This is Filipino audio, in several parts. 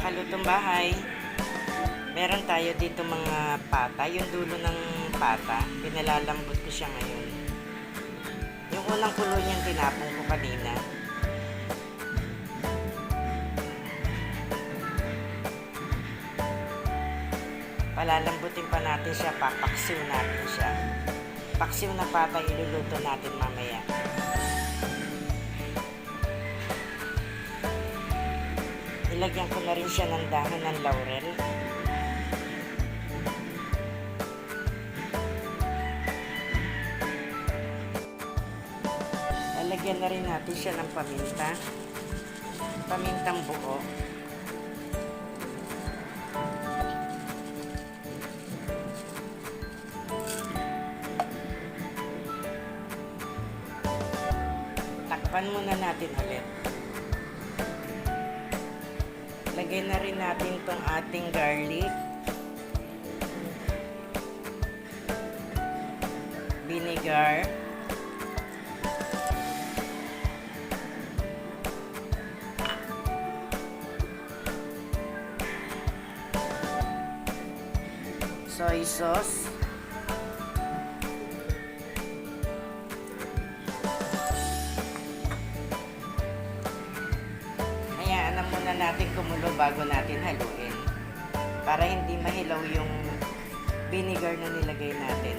kalutong bahay, meron tayo dito mga pata. Yung dulo ng pata, pinalalambot ko siya ngayon. Yung unang kulo niyang tinapon ko kanina. Palalambutin pa natin siya, papaksiw natin siya. Paksiw na pata iluluto natin mamaya. Ilagyan ko na rin siya ng dahon ng laurel. Lalagyan na rin natin siya ng paminta. Pamintang buo. Takpan muna natin ulit. Lagay na rin natin itong ating garlic, vinegar, soy sauce, natin kumulo bago natin haluin para hindi mahilaw yung vinegar na nilagay natin.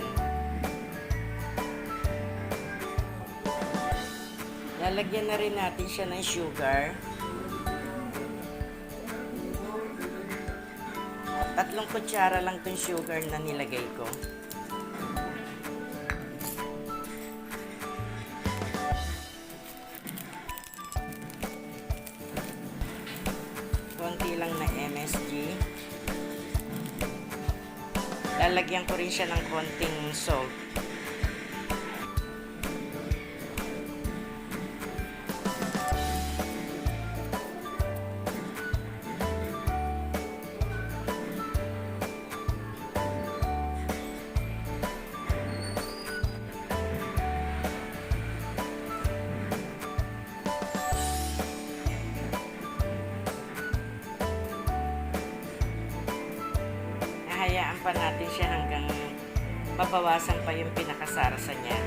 Lalagyan na rin natin siya ng sugar. 3 kutsara lang tong sugar na nilagay ko. Konti lang na MSG. Lalagyan ko rin siya ng konting salt. Hayaan pa natin siya hanggang mabawasan pa yung pinakasarsa niya.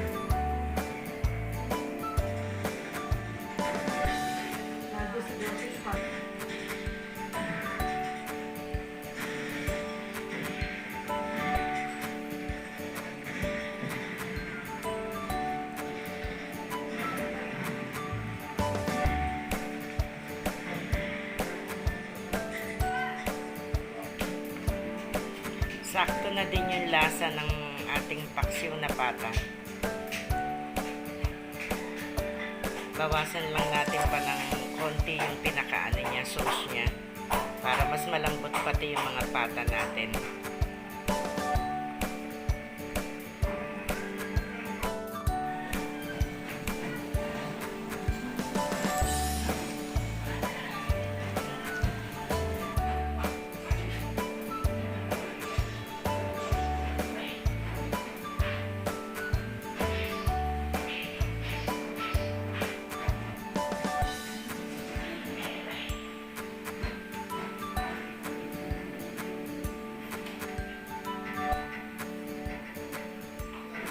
Sakto na din yung lasa ng ating paksiw na pata. Bawasan lang natin pa ng konti yung pinakaano niya, sauce niya, para mas malambot pati yung mga pata natin.